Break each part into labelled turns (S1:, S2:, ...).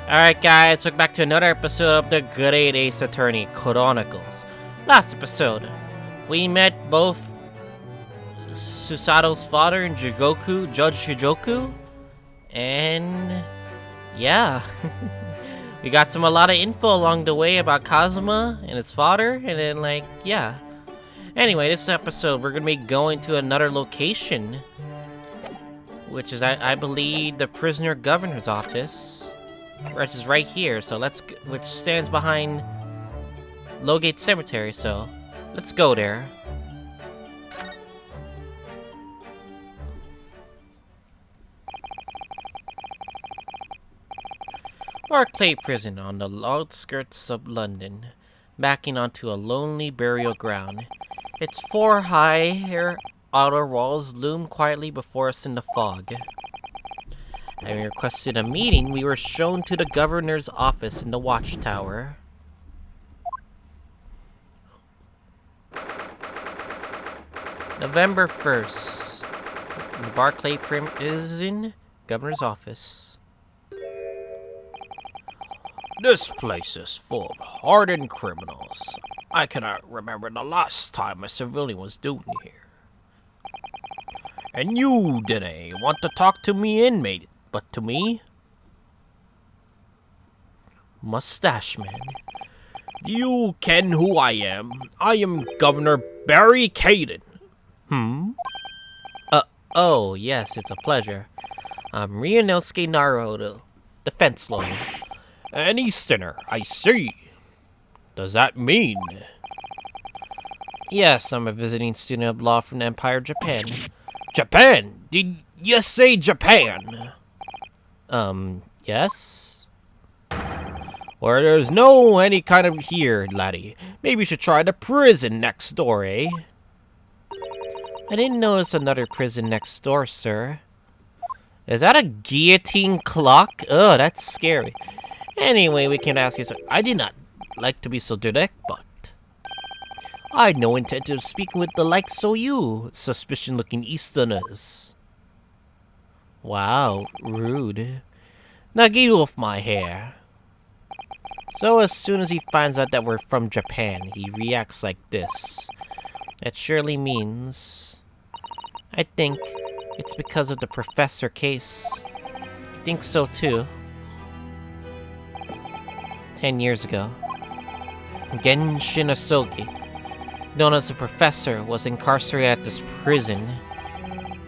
S1: Alright guys, welcome back to another episode of the Great Ace Attorney Chronicles. Last episode, we met both Susato's father and Judge Shigoku, and yeah, we got a lot of info along the way about Kazuma and his father, and then yeah. Anyway, this episode, we're gonna be going to another location, which is, I believe, the prisoner governor's office. Which is right here, so which stands behind Lowgate Cemetery, so let's go there. Barclay Prison on the outskirts of London, backing onto a lonely burial ground. Its four high outer walls loom quietly before us in the fog. Having requested a meeting, we were shown to the governor's office in the watchtower. November 1st. The Barclay Prison, governor's office.
S2: This place is full of hardened criminals. I cannot remember the last time a civilian was doing here. And you didn't want to talk to me, inmate. But to me, Mustache Man, you ken who I am. I am Governor Barry Caden.
S1: Oh, yes, it's a pleasure. I'm Ryunosuke Naruto, defense lawyer.
S2: An Easterner, I see. Does that mean?
S1: Yes, I'm a visiting student of law from Empire, Japan.
S2: Japan? Did you say Japan?
S1: Yes?
S2: Where there's no any kind of here, laddie. Maybe you should try the prison next door, eh?
S1: I didn't notice another prison next door, sir. Is that a guillotine clock? Oh, that's scary. Anyway, we can ask you, sir. I did not like to be so direct, but I had no intention of speaking with the likes of you, suspicion-looking Easterners. Wow, rude. Now get off my hair. So as soon as he finds out that we're from Japan, he reacts like this. That surely means... I think it's because of the professor case. I think so too. 10 years ago, Genshin Asogi, known as the Professor, was incarcerated at this prison.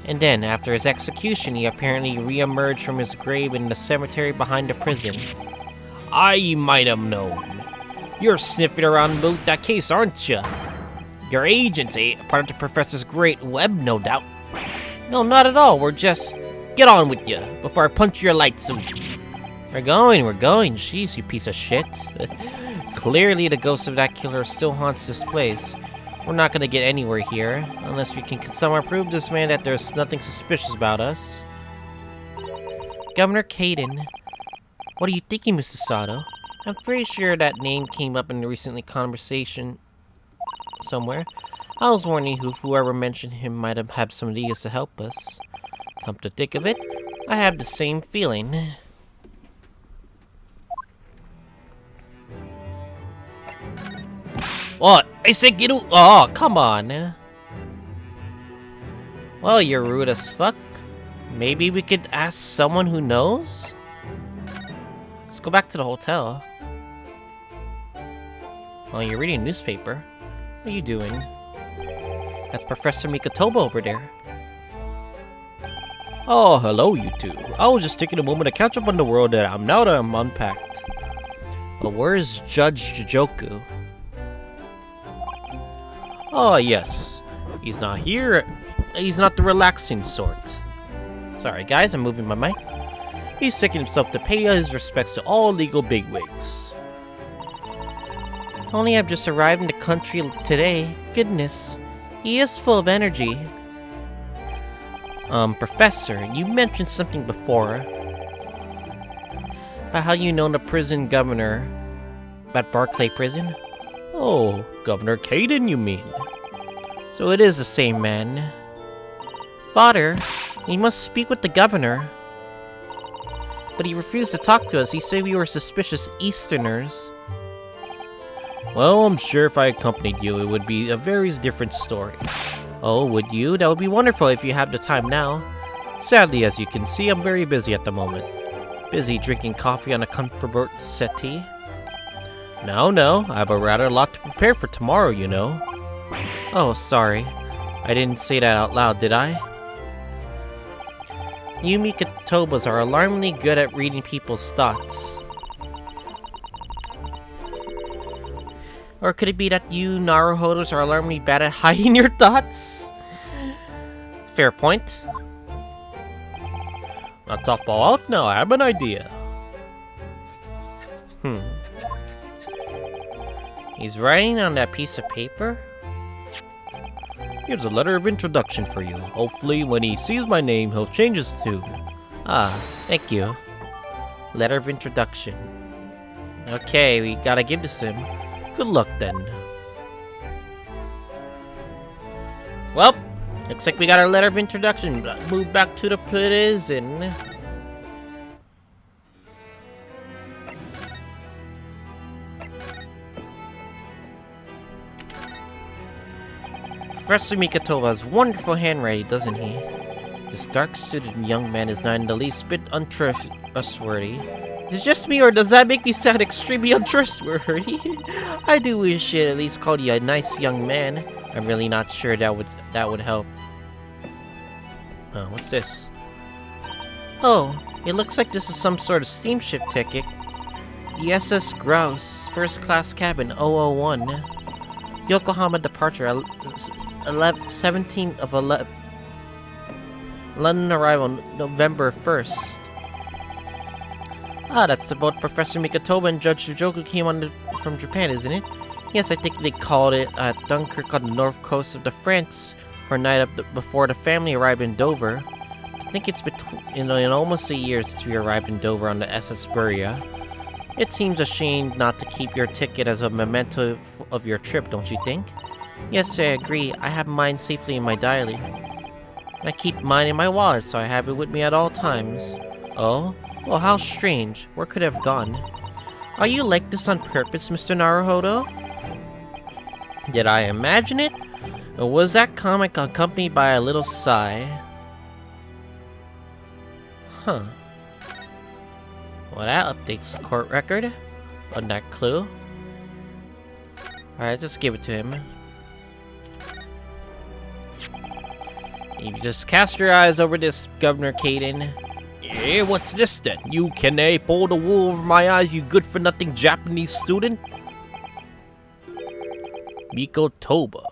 S1: And then, after his execution, he apparently re-emerged from his grave in the cemetery behind the prison.
S2: I might have known. You're sniffing around about that case, aren't you? Your agents, eh? Part of the professor's great web, no doubt.
S1: No, not at all. We're just...
S2: Get on with you, before I punch your lights out.
S1: We're going. Jeez, you piece of shit. Clearly, the ghost of that killer still haunts this place. We're not gonna get anywhere here, unless we can somehow prove to this man that there's nothing suspicious about us. Governor Caden. What are you thinking, Mr. Sato? I'm pretty sure that name came up in the recent conversation somewhere. I was warning whoever mentioned him might have had some ideas to help us. Come to think of it, I have the same feeling.
S2: What? I said get out. Oh, come on.
S1: Well, you're rude as fuck. Maybe we could ask someone who knows? Let's go back to the hotel. Oh, you're reading a newspaper. What are you doing? That's Professor Mikotoba over there.
S2: Oh, hello, you two. I was just taking a moment to catch up on the world that I'm unpacked.
S1: But where's Judge Jijoku?
S2: Oh, yes. He's not here. He's not the relaxing sort.
S1: Sorry, guys, I'm moving my mic.
S2: He's taking himself to pay his respects to all legal bigwigs.
S1: Only I've just arrived in the country today. Goodness, he is full of energy. Professor, you mentioned something before. About how you know the prison governor at Barclay Prison?
S2: Oh, Governor Caden, you mean?
S1: So it is the same man. Father, we must speak with the governor. But he refused to talk to us. He said we were suspicious Easterners. Well, I'm sure if I accompanied you, it would be a very different story. Oh, would you? That would be wonderful if you have the time now. Sadly, as you can see, I'm very busy at the moment. Busy drinking coffee on a comfortable settee. No, I have a rather lot to prepare for tomorrow, you know. Oh, sorry. I didn't say that out loud, did I? You Mikotobas are alarmingly good at reading people's thoughts. Or could it be that you Naruhodos are alarmingly bad at hiding your thoughts? Fair point.
S2: That's a fallout? No, I have an idea.
S1: He's writing on that piece of paper?
S2: Here's a letter of introduction for you. Hopefully, when he sees my name, he'll change his tune.
S1: Ah, thank you. Letter of introduction. Okay, we gotta give this to him.
S2: Good luck, then.
S1: Well, looks like we got our letter of introduction. Move back to the prison. Professor Mikotoba has wonderful handwriting, doesn't he? This dark-suited young man is not in the least bit untrustworthy. Is it just me, or does that make me sound extremely untrustworthy? I do wish it at least called you a nice young man. I'm really not sure that would help. Oh, what's this? Oh, it looks like this is some sort of steamship ticket. The SS Grouse, first class cabin 001. Yokohama departure 17th of 11. London arrival November 1st. Ah, that's the boat Professor Mikotoba and Judge Shujoku came on from Japan, isn't it? Yes, I think they called it Dunkirk on the north coast of France for a night before the family arrived in Dover. I think it's been almost a year since we arrived in Dover on the SS Buria. It seems a shame not to keep your ticket as a memento of your trip, don't you think? Yes, I agree. I have mine safely in my diary. And I keep mine in my wallet, so I have it with me at all times. Oh? Well, how strange. Where could it have gone? Are you like this on purpose, Mr. Naruhodo? Did I imagine it? Or was that comment accompanied by a little sigh? Huh. Well, that updates the court record on that clue. Alright, just give it to him. You just cast your eyes over this, Governor Caden.
S2: Eh, what's this then? You can pull the wool over my eyes, you good-for-nothing Japanese student? Mikotoba.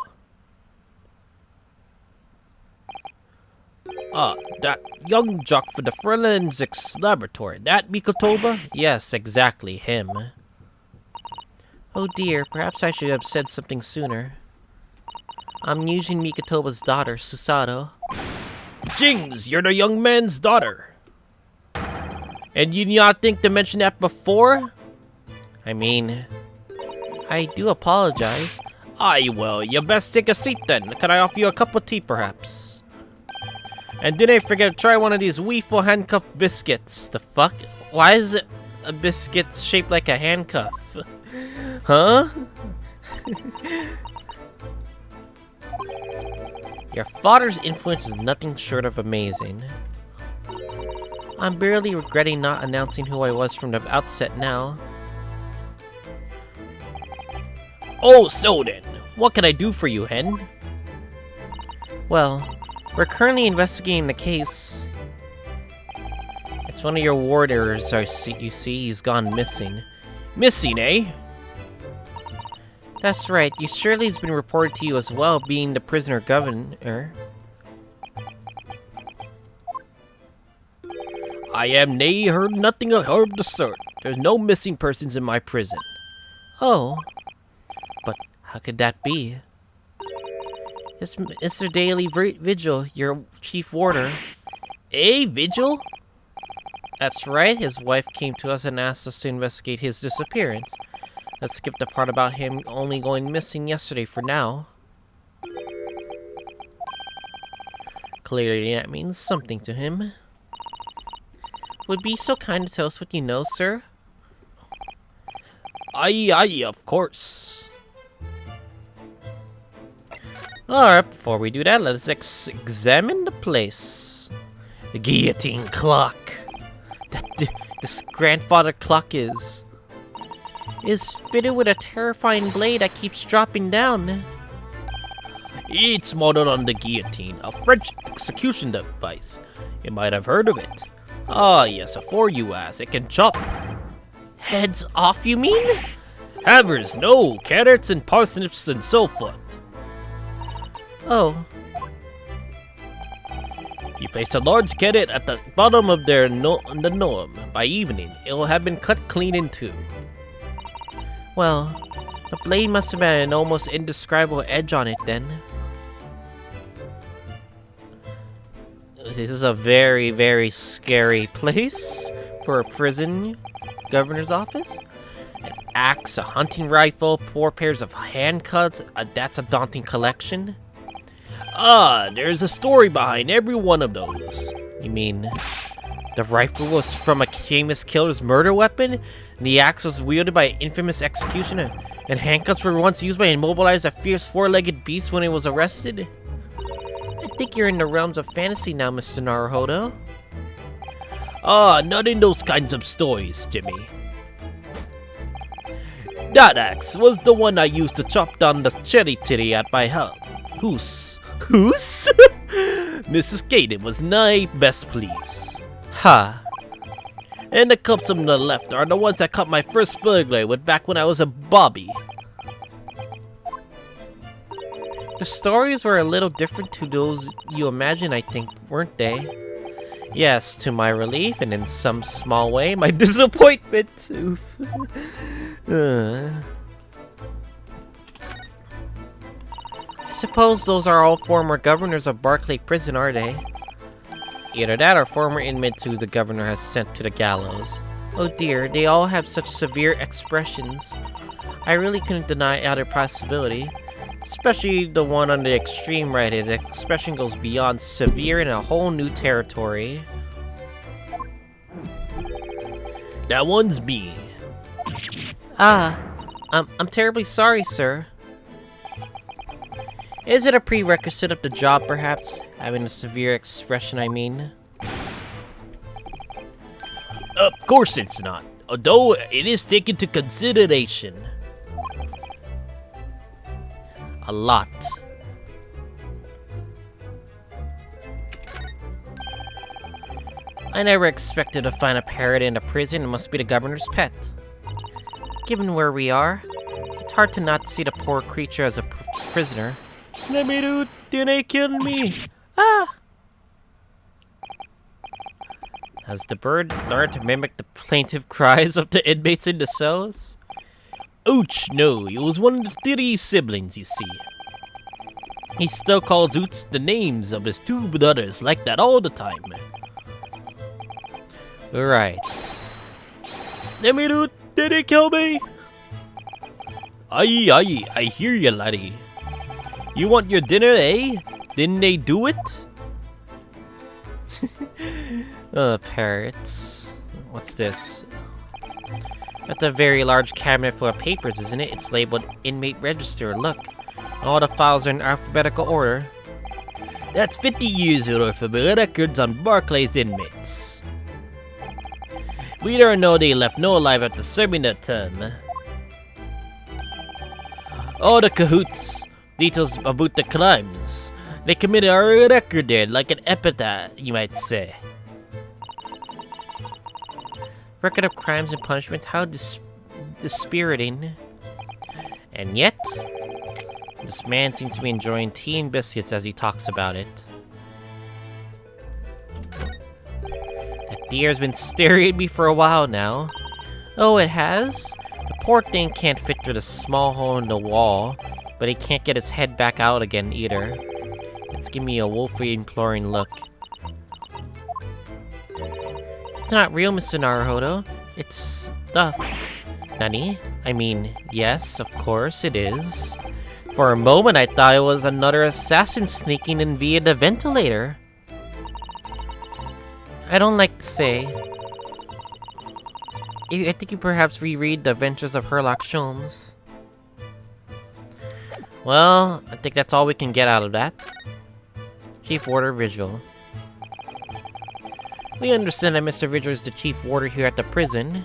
S2: Ah, that young jock for the forensics laboratory. That Mikotoba?
S1: Yes, exactly, him. Oh dear, perhaps I should have said something sooner. I'm Yujin Mikotoba's daughter, Susato.
S2: Jings, you're the young man's daughter. And you did not think to mention that before?
S1: I mean, I do apologize.
S2: Aye, well, you best take a seat then. Can I offer you a cup of tea, perhaps? And didn't forget to try one of these weeful handcuff biscuits.
S1: The fuck? Why is it a biscuit shaped like a handcuff? Huh? Your father's influence is nothing short of amazing. I'm barely regretting not announcing who I was from the outset now.
S2: Oh, so then, what can I do for you, Hen?
S1: Well, we're currently investigating the case. It's one of your warders, you see, he's gone missing.
S2: Missing, eh?
S1: That's right, you surely has been reported to you as well, being the prisoner governor.
S2: I am nay heard nothing of the sort. There's no missing persons in my prison.
S1: Oh, but how could that be? It's Mr. Daily Vigil, your chief warder.
S2: Eh, Vigil?
S1: That's right, his wife came to us and asked us to investigate his disappearance. Let's skip the part about him only going missing yesterday for now. Clearly that means something to him. Would be so kind to tell us what you know, sir?
S2: Aye, of course.
S1: Alright, before we do that, let us examine the place. The guillotine clock. This grandfather clock is fitted with a terrifying blade that keeps dropping down.
S2: It's modeled on the guillotine, a French execution device. You might have heard of it. Ah, yes, afore you ask, it can chop
S1: Heads off, you mean?
S2: havers, no, carrots and parsnips and so forth.
S1: Oh,
S2: You place a large carrot at the bottom of the norm. By evening, it will have been cut clean in two.
S1: well, the blade must have had an almost indescribable edge on it then. This is a very, very scary place for a prison governor's office. An axe, a hunting rifle, 4 pairs of handcuffs. That's a daunting collection.
S2: Ah, there's a story behind every one of those.
S1: You mean the rifle was from a famous killer's murder weapon, and the axe was wielded by an infamous executioner, and handcuffs were once used by immobilize a fierce 4-legged beast when it was arrested? I think you're in the realms of fantasy now, Mr. Naruhodo.
S2: Ah, not in those kinds of stories, Jimmy. That axe was the one I used to chop down the cherry tree at my house. Who's? Mrs. Gaten was nigh best pleased.
S1: Ha!
S2: And the cups on the left are the ones I caught my first burglary with back when I was a bobby.
S1: The stories were a little different to those you imagine, I think, weren't they? Yes, to my relief, and in some small way, my disappointment. Oof. I suppose those are all former governors of Barclay Prison, are they? Either that or former inmates who the governor has sent to the gallows. Oh dear, they all have such severe expressions. I really couldn't deny either possibility. Especially the one on the extreme right, his expression goes beyond severe in a whole new territory.
S2: That one's me.
S1: Ah, I'm terribly sorry, sir. Is it a prerequisite of the job, perhaps? Having a severe expression, I mean?
S2: Of course it's not, although it is taken into consideration.
S1: A lot. I never expected to find a parrot in a prison. It must be the governor's pet. Given where we are, it's hard to not see the poor creature as a prisoner.
S2: Let me do, they kill me.
S1: Ah! Has the bird learned to mimic the plaintive cries of the inmates in the cells?
S2: Ouch, no, it was one of the 3 siblings, you see. He still calls Oots the names of his 2 brothers like that all the time.
S1: Right.
S2: Let me do, did they kill me? Aye, I hear you, laddie. You want your dinner, eh? Didn't they do it?
S1: Parrots. What's this? That's a very large cabinet full of papers, isn't it? It's labeled Inmate Register. Look, all the files are in alphabetical order.
S2: That's 50 years of alphabetical records on Barclay's inmates. Whether or no they left no alive after serving their term. All the cahoots, details about the crimes they committed are recorded like an epitaph, you might say.
S1: Record of crimes and punishments, how dispiriting. And yet, this man seems to be enjoying tea and biscuits as he talks about it. That deer's been staring at me for a while now. Oh, it has? The poor thing can't fit through the small hole in the wall, but he can't get its head back out again either. It's giving me a woefully imploring look. It's not real, Mr. Naruhodo. It's stuffed. Nani? I mean, yes, of course it is. For a moment I thought it was another assassin sneaking in via the ventilator. I don't like to say, I think you perhaps reread The Adventures of Sherlock Holmes. Well, I think that's all we can get out of that. Chief Warder Vigil. We understand that Mr. Vigil is the Chief Warder here at the prison.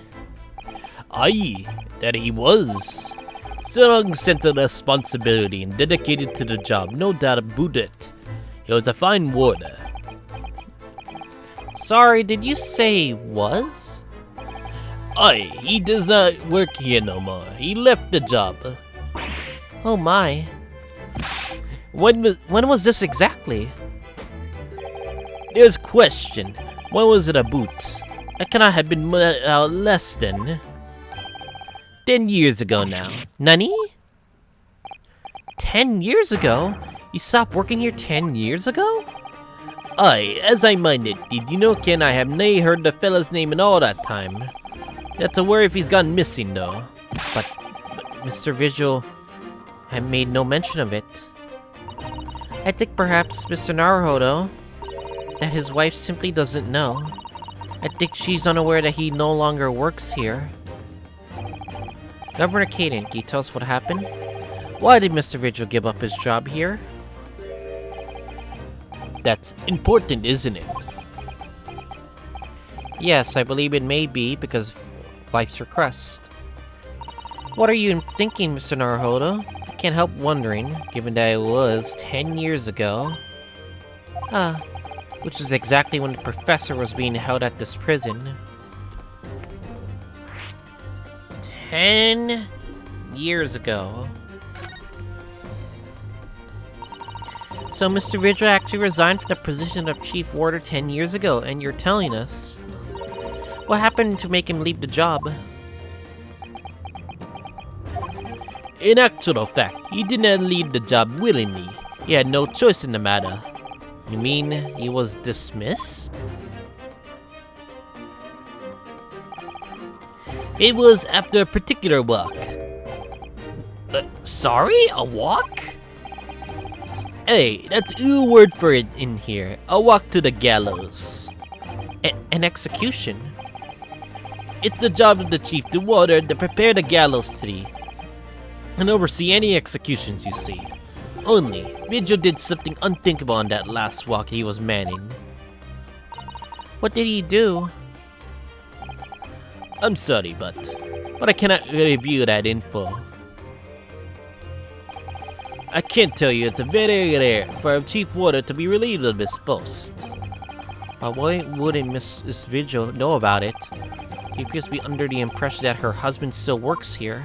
S2: Aye, that he was. Strong sense of responsibility and dedicated to the job, no doubt about it. He was a fine warder.
S1: Sorry, did you say was?
S2: Aye, he does not work here no more. He left the job.
S1: Oh my. When was this exactly?
S2: There's question. When was it about? It cannot have been less than 10 years ago now.
S1: Nani? 10 years ago? You stopped working here 10 years ago?
S2: Aye, as I minded, did you know Ken, I have nae heard the fella's name in all that time. That's a worry if he's gone missing though.
S1: But Mr. Vigil had made no mention of it. I think perhaps Mr. Naruhodo, that his wife simply doesn't know. I think she's unaware that he no longer works here. Governor Caden, can you tell us what happened? Why did Mr. Vigil give up his job here?
S2: That's important, isn't it?
S1: Yes, I believe it may be because of wife's request. What are you thinking, Mr. Naruhodo? I can't help wondering, given that it was 10 years ago. Which was exactly when the professor was being held at this prison. 10 years ago. So Mr. Vigil actually resigned from the position of Chief Warder 10 years ago, and you're telling us. What happened to make him leave the job?
S2: In actual fact, he did not leave the job willingly. He had no choice in the matter.
S1: You mean he was dismissed?
S2: It was after a particular walk.
S1: Sorry? A walk?
S2: Hey, that's your word for it in here. A walk to the gallows.
S1: An execution?
S2: It's the job of the chief to order to prepare the gallows tree and oversee any executions you see. Only, Vigil did something unthinkable on that last walk he was manning.
S1: What did he do?
S2: I'm sorry, but I cannot review that info. I can't tell you, it's very rare for a chief warder to be relieved of this post.
S1: But why wouldn't Mrs. Vigil know about it? She appears to be under the impression that her husband still works here.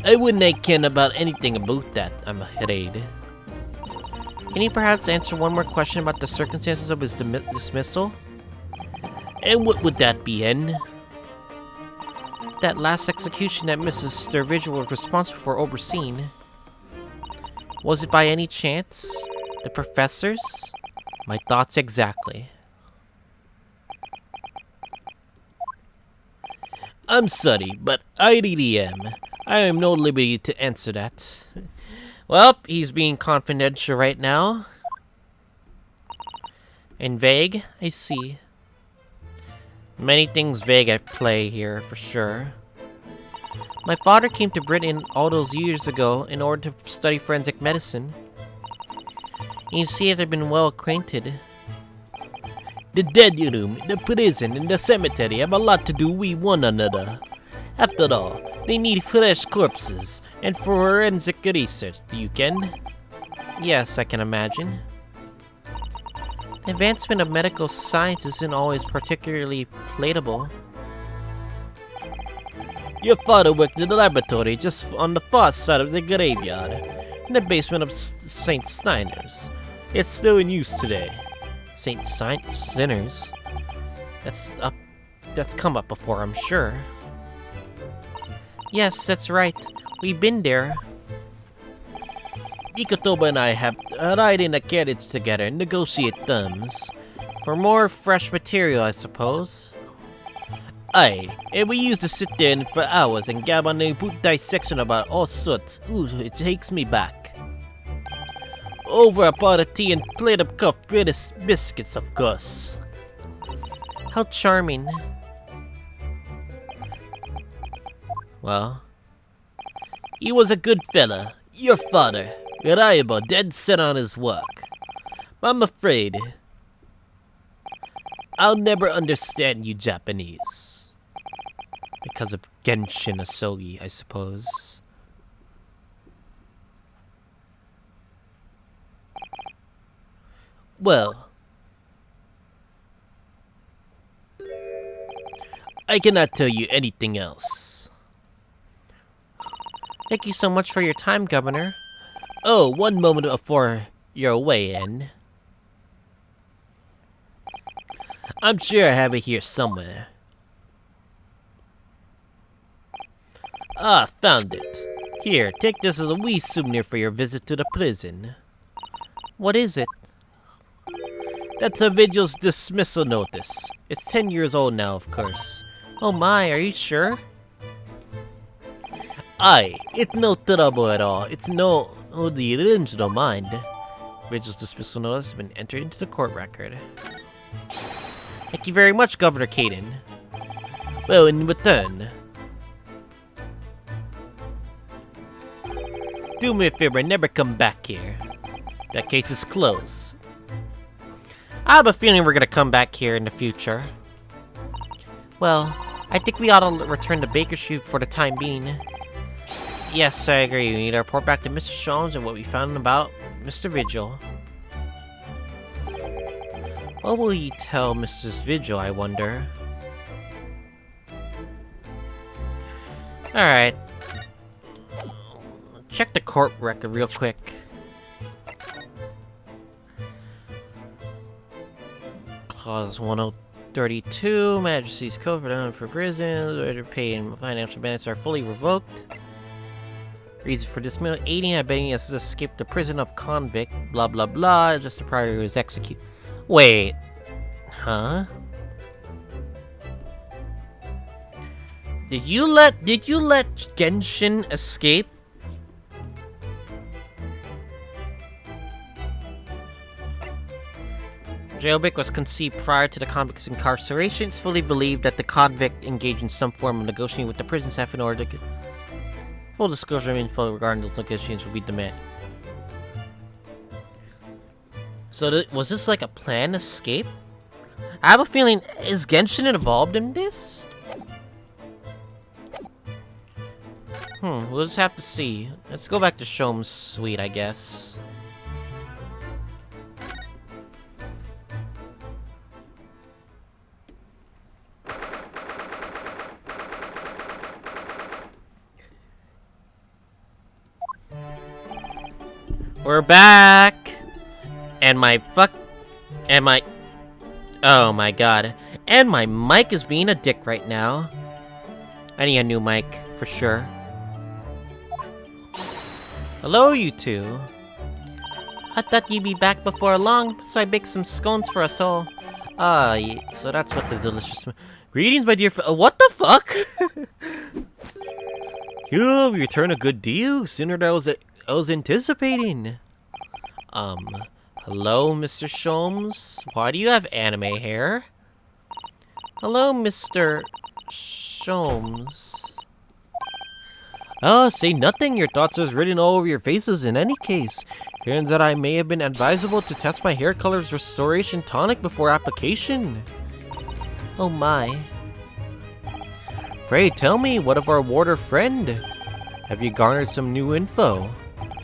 S2: I wouldn't ken about anything about that, I'm afraid.
S1: Can you perhaps answer one more question about the circumstances of his dismissal?
S2: And what would that be, Hen?
S1: That last execution that Mrs. Vigil was responsible for overseeing. Was it by any chance the professor's? My thoughts exactly.
S2: I'm sorry, but I really am. I am no liberty to answer that.
S1: Well, he's being confidential right now. And vague, I see. Many things vague at play here, for sure. My father came to Britain all those years ago in order to study forensic medicine. You see that I've been well acquainted.
S2: The dead room, the prison, and the cemetery have a lot to do with one another. After all, they need fresh corpses, and for forensic research, do you ken?
S1: Yes, I can imagine. The advancement of medical science isn't always particularly palatable.
S2: Your father worked in the laboratory just on the far side of the graveyard, in the basement of St. Steiner's. It's still in use today.
S1: St. Steiner's? That's come up before, I'm sure. Yes, that's right. We've been there.
S2: Ikotoba and I have ride in a carriage together and negotiate terms.
S1: For more fresh material, I suppose.
S2: Aye, and we used to sit there for hours and gab on the boot dissection about all sorts. Ooh, it takes me back. Over a pot of tea and plate of cuffed British biscuits, of course.
S1: How charming. Well,
S2: He was a good fella. Your father. Reliable, dead set on his work. But I'm afraid I'll never understand you Japanese.
S1: because of Genshin Asogi, I suppose.
S2: Well, I cannot tell you anything else.
S1: Thank you so much for your time, Governor.
S2: Oh, one moment before your weigh-in. I'm sure I have it here somewhere. Ah, found it. Here, take this as a wee souvenir for your visit to the prison.
S1: What is it?
S2: That's a vigil's dismissal notice. It's 10 years old now, of course.
S1: Oh my, are you sure?
S2: Aye, it's no trouble at all. It's no the original mind.
S1: Vigil's dismissal notice has been entered into the court record. Thank you very much, Governor Caden.
S2: Well, in return, do me a favor and never come back here. That case is closed.
S1: I have a feeling we're gonna come back here in the future. Well, I think we ought to return to Baker Street for the time being. Yes, I agree. We need to report back to Mr. Sholmes and what we found about Mr. Vigil. What will he tell Mrs. Vigil, I wonder? Alright. Check the court record real quick. Clause 1032, Majesty's Code for prisons, order to pay and financial benefits are fully revoked. Reason for dismissal, aiding and abetting us to escape the prison of convict, blah blah blah, just the prior who was executed. Wait. Huh? Did you let Genshin escape? Jailbreak was conceived prior to the convict's incarceration. It's fully believed that the convict engaged in some form of negotiating with the prison staff in order to full disclosure and info regarding those negotiations will be demanded. So was this like a planned escape? I have a feeling, is Genshin involved in this? We'll just have to see. Let's go back to Shom's suite, I guess. We're back! And oh my god. And my mic is being a dick right now. I need a new mic, for sure. Hello, you two. I thought you'd be back before long, so I baked some scones for us all. So that's what the delicious... Greetings, my dear what the fuck?
S2: You return a good deal, sooner than I was anticipating.
S1: Hello, Mr. Sholmes? Why do you have anime hair? Hello, Mr. Sholmes.
S2: Say nothing. Your thoughts are written all over your faces in any case. Turns out I may have been advisable to test my hair color's restoration tonic before application.
S1: Oh my.
S2: Pray tell me, what of our warder friend? Have you garnered some new info?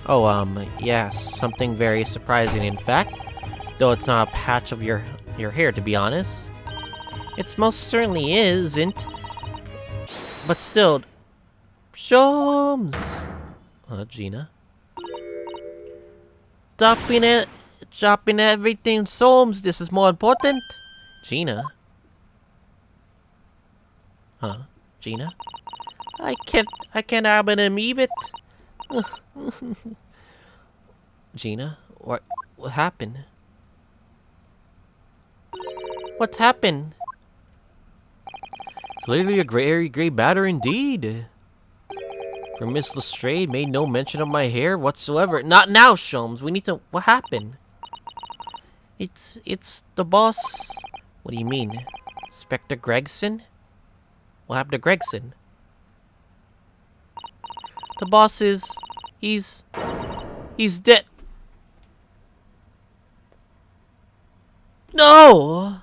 S1: Oh, yes, something very surprising, in fact. Though it's not a patch of your hair, to be honest. It most certainly isn't. But still... Sholmes!
S2: Gina?
S1: Dropping everything, Sholmes, this is more important.
S2: Gina?
S1: Huh? Gina? I can't have an amoeba. Gina, what happened? What's happened?
S2: Clearly a gray matter indeed. For Miss Lestrade made no mention of my hair whatsoever.
S1: Not now, Sholmes. We need to... What happened? It's the boss. What do you mean? Inspector Gregson? What happened to Gregson? The boss is... He's dead. No!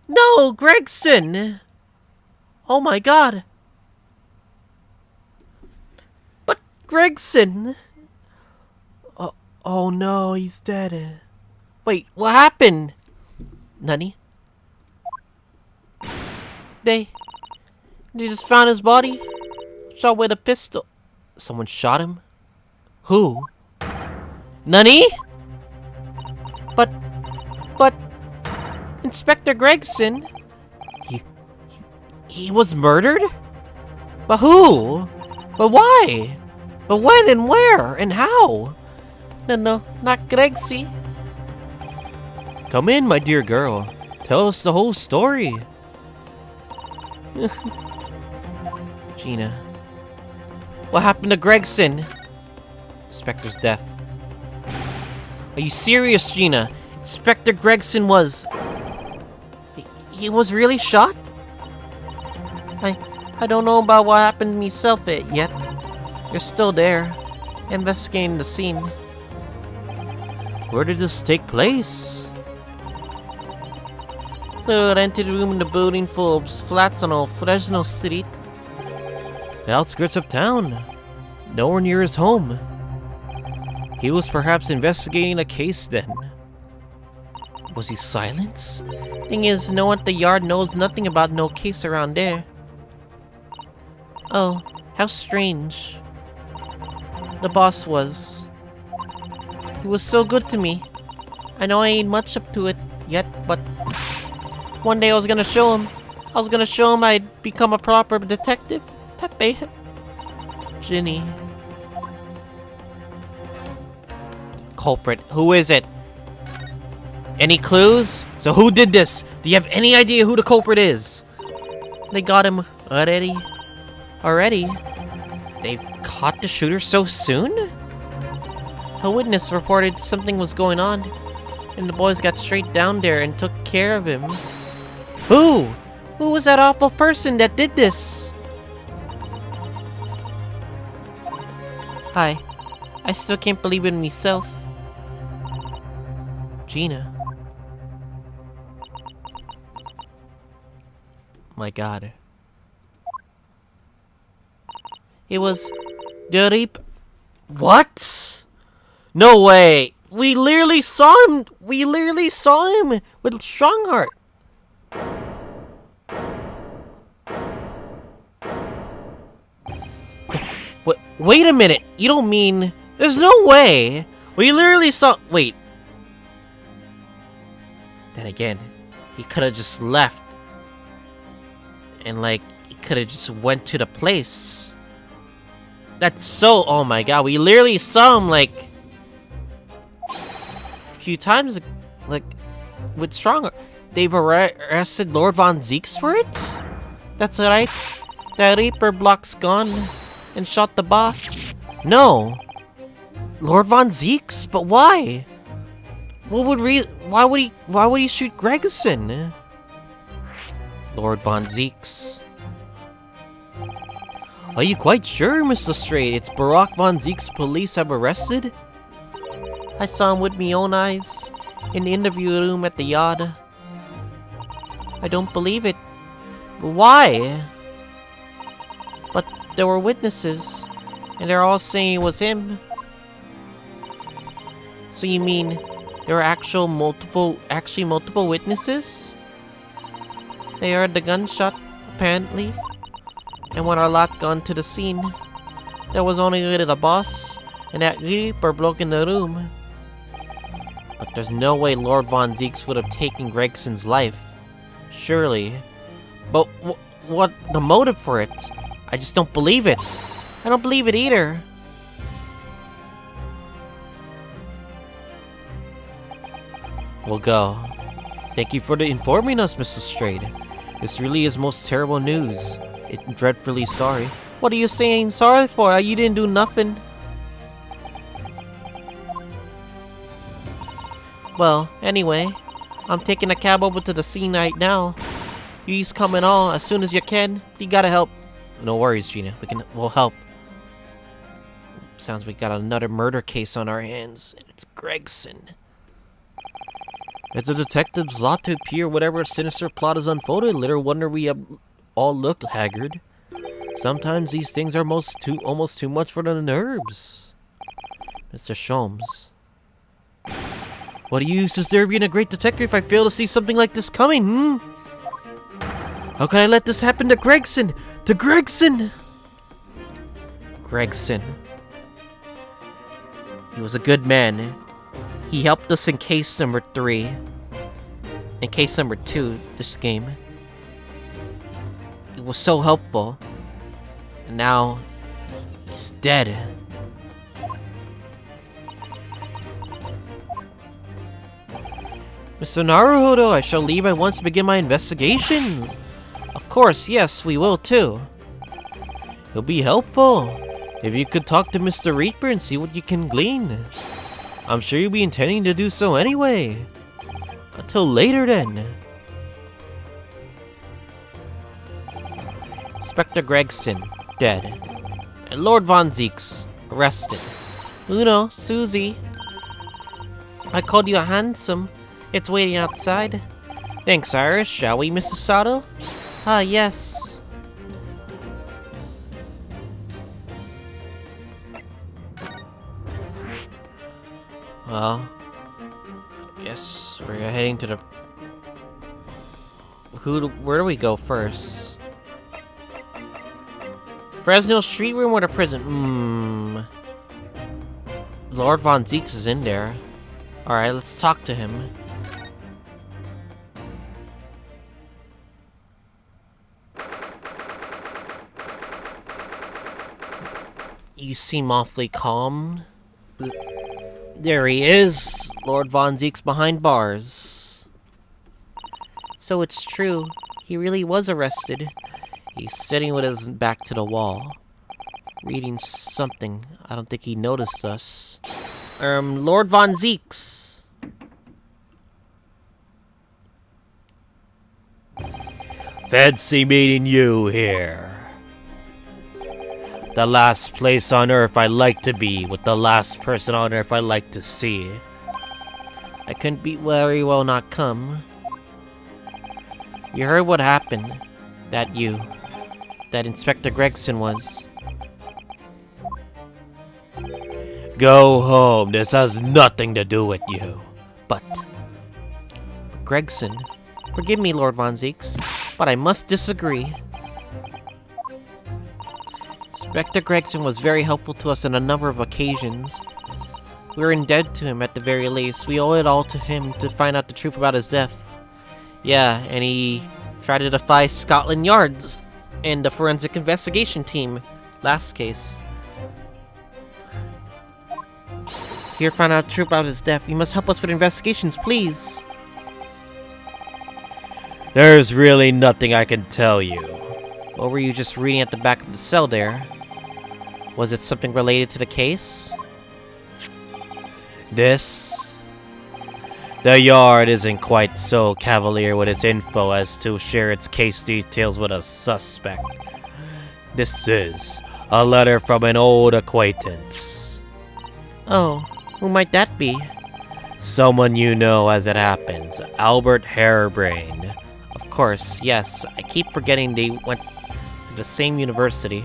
S1: No, Gregson! Oh my god. But Gregson... Oh no, he's dead. Wait, what happened? Nani? They just found his body. Shot with a pistol. Someone shot him? Who? Nani? But Inspector Gregson, he was murdered? But who? But why? But when and where and how? No, not Gregsy.
S2: Come in, my dear girl. Tell us the whole story.
S1: Gina. What happened to Gregson? Inspector's death. Are you serious, Gina? Inspector Gregson was... He was really shot? I don't know about what happened to myself yet. You're still there, investigating the scene.
S2: Where did this take place?
S1: Little rented room in the building full of flats on Fresno Street.
S2: The outskirts of town. Nowhere near his home. He was perhaps investigating a case then.
S1: Was he silenced? Thing is, no one at the yard knows nothing about no case around there. Oh, how strange. The boss was. He was so good to me. I know I ain't much up to it yet, but one day I was gonna show him. I was gonna show him I'd become a proper detective. Pepe. Ginny. Culprit. Who is it? Any clues? So who did this? Do you have any idea who the culprit is? They got him already. Already? They've caught the shooter so soon? A witness reported something was going on, and the boys got straight down there and took care of him. Who? Who was that awful person that did this? Hi. I still can't believe it myself. Gina. My god. It was the Reap. What? No way. We literally saw him. We literally saw him with Strongheart. Wait a minute. You don't mean... There's no way. We literally saw... Wait. Then again, he could have just left. And like, he could have just went to the place. That's so... Oh my god. We literally saw him like... a few times. Like, with Strongheart. They've arrested Lord Von Zeeks for it? That's right. The Reaper block's gone. And shot the boss. No. Lord Von Zeeks? But why? What would why would he shoot Gregson? Lord Von Zeeks.
S2: Are you quite sure, Mr. Straight? It's Barack Von Zeeks police have arrested?
S1: I saw him with my own eyes in the interview room at the yard. I don't believe it. Why? But there were witnesses, and they're all saying it was him. So you mean there were actually multiple witnesses? They heard the gunshot, apparently. And when our lot got to the scene, there was only really the boss and that Reaper bloke in the room. But there's no way Lord Von Zeeks would have taken Gregson's life. Surely. But what the motive for it? I just don't believe it. I don't believe it either.
S2: We'll go. Thank you for informing us, Mrs. Straight. This really is most terrible news. I'm dreadfully sorry.
S1: What are you saying sorry for? You didn't do nothing. Well, anyway, I'm taking a cab over to the scene right now. You's coming on as soon as you can. You gotta help.
S2: No worries, Gina. We'll help.
S1: Sounds we got another murder case on our hands, and it's Gregson.
S2: It's a detective's lot to appear whatever sinister plot is unfolded. Little wonder we all look haggard. Sometimes these things are almost too much for the nerves.
S1: Mr. Sholmes.
S2: What use is there being a great detective if I fail to see something like this coming, How can I let this happen to Gregson? To Gregson!
S1: Gregson. He was a good man. He helped us in case number 3. In case number 2, this game. It was so helpful. And now, he's dead.
S2: Mr. Naruhodo, I shall leave at once to begin my investigations.
S1: Of course, yes, we will too.
S2: It'll be helpful if you could talk to Mr. Reaper and see what you can glean. I'm sure you'll be intending to do so anyway. Until later then.
S1: Inspector Gregson, dead. And Lord Von Zeeks, arrested. Uno, Susie. I called you a handsome. It's waiting outside. Thanks, Iris. Shall we, Mrs. Sato? Ah, yes. Well, I guess we're heading to the... Where do we go first? Fresno Street Room or the prison? Lord Von Zeeks is in there. Alright, let's talk to him. You seem awfully calm. There he is, Lord Von Zeeks behind bars. So it's true, he really was arrested. He's sitting with his back to the wall, reading something. I don't think he noticed us. Lord Von Zeeks.
S2: Fancy meeting you here. The last place on Earth I like to be, with the last person on Earth I like to see.
S1: I couldn't be very well not come. You heard what happened. That Inspector Gregson was.
S2: Go home, this has nothing to do with you.
S1: But Gregson, forgive me, Lord Von Zeeks, but I must disagree. Inspector Gregson was very helpful to us on a number of occasions. We were indebted to him at the very least. We owe it all to him to find out the truth about his death. Yeah, and he tried to defy Scotland Yard's and the forensic investigation team. Last case. Here, find out the truth about his death. You must help us with investigations, please.
S2: There's really nothing I can tell you.
S1: What were you just reading at the back of the cell there? Was it something related to the case?
S2: The Yard isn't quite so cavalier with its info as to share its case details with a suspect. This is a letter from an old acquaintance.
S1: Oh, who might that be?
S2: Someone you know as it happens, Albert Harebrain.
S1: Of course, yes. I keep forgetting they went to the same university.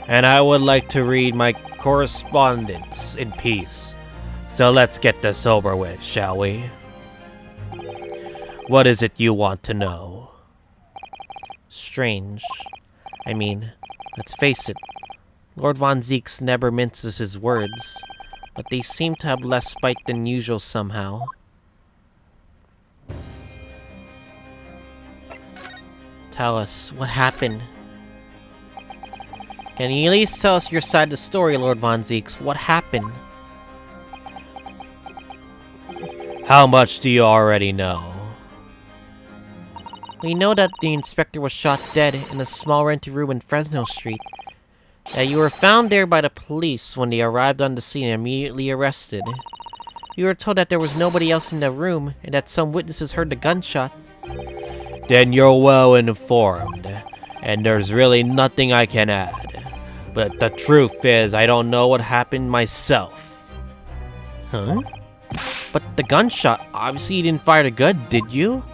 S2: And I would like to read my correspondence in peace. So let's get this over with, shall we? What is it you want to know?
S1: Strange. I mean, let's face it. Lord Von Zeeks never minces his words, but they seem to have less bite than usual somehow. Tell us, what happened? Can you at least tell us your side of the story, Lord Von Zeeks? What happened?
S2: How much do you already know?
S1: We know that the inspector was shot dead in a small rented room in Fresno Street. That you were found there by the police when they arrived on the scene and immediately arrested. We were told that there was nobody else in the room and that some witnesses heard the gunshot.
S2: Then you're well informed, and there's really nothing I can add. But the truth is, I don't know what happened myself.
S1: Huh? But the gunshot, obviously you didn't fire the gun, did you?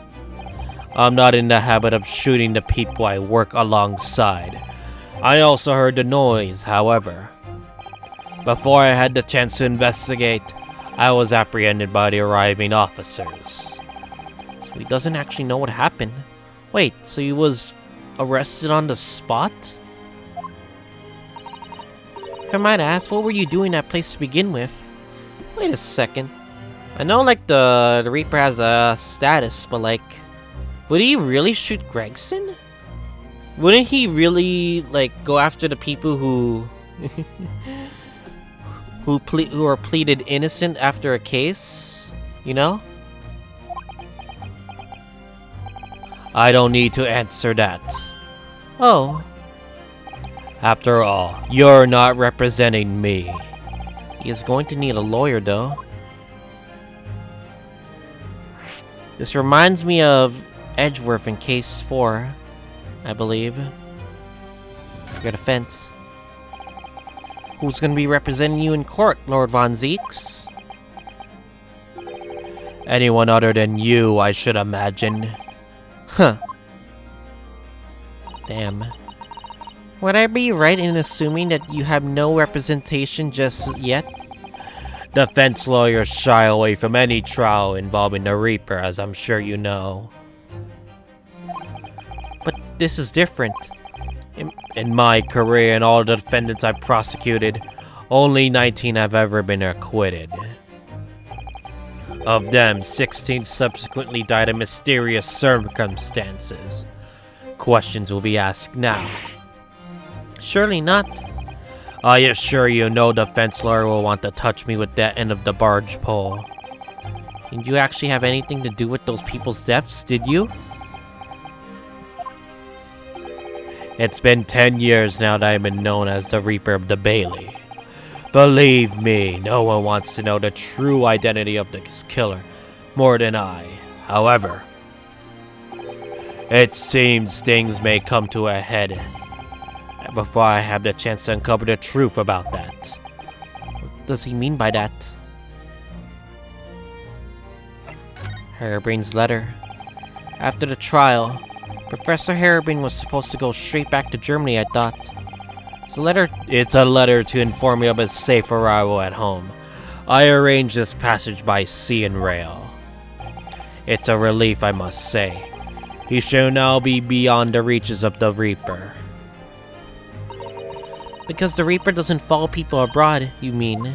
S2: I'm not in the habit of shooting the people I work alongside. I also heard the noise, however. Before I had the chance to investigate, I was apprehended by the arriving officers.
S1: So he doesn't actually know what happened. Wait, so he was arrested on the spot? If I might ask, what were you doing at that place to begin with? Wait a second. I know, like, the Reaper has a status, but, like, would he really shoot Gregson? Wouldn't he really, like, go after the people who... who are pleaded innocent after a case? You know?
S2: I don't need to answer that.
S1: Oh.
S2: After all, you're not representing me.
S1: He is going to need a lawyer, though. This reminds me of Edgeworth in Case 4, I believe. You got a fence. Who's gonna be representing you in court, Lord Von Zeeks?
S2: Anyone other than you, I should imagine.
S1: Huh. Damn. Would I be right in assuming that you have no representation just yet?
S2: Defense lawyers shy away from any trial involving the Reaper, as I'm sure you know.
S1: But this is different.
S2: In my career and all the defendants I've prosecuted, only 19 have ever been acquitted. Of them, 16 subsequently died in mysterious circumstances. Questions will be asked now.
S1: Surely not.
S2: I assure you, no defense lawyer will want to touch me with that end of the barge pole.
S1: Did you actually have anything to do with those people's deaths, did you?
S2: It's been 10 years now that I've been known as the Reaper of the Bailey. Believe me, no one wants to know the true identity of this killer more than I. However, it seems things may come to a head before I have the chance to uncover the truth about that.
S1: What does he mean by that? Harebrain's letter. After the trial, Professor Harebrain was supposed to go straight back to Germany, I thought.
S2: It's a letter to inform me of his safe arrival at home. I arranged this passage by sea and rail. It's a relief, I must say. He shall now be beyond the reaches of the Reaper.
S1: Because the Reaper doesn't follow people abroad, you mean?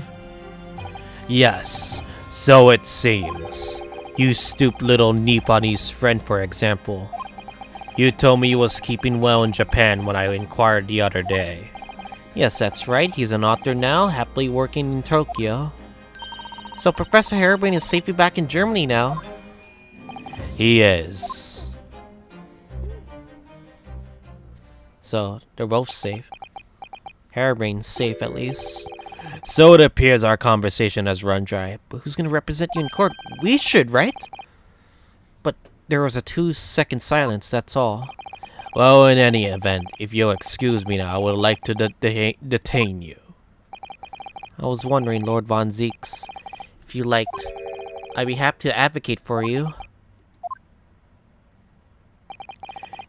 S2: Yes, so it seems. You stooped little Nipponi's friend, for example. You told me he was keeping well in Japan when I inquired the other day.
S1: Yes, that's right. He's an author now, happily working in Tokyo. So Professor Harebrain is safely back in Germany now.
S2: He is.
S1: So, they're both safe. Harebrain's safe, at least.
S2: So it appears our conversation has run dry.
S1: But who's gonna represent you in court? We should, right? But there was a 2-second silence, that's all.
S2: Well, in any event, if you'll excuse me now, I would like to detain you.
S1: I was wondering, Lord Von Zeeks, if you liked, I'd be happy to advocate for you.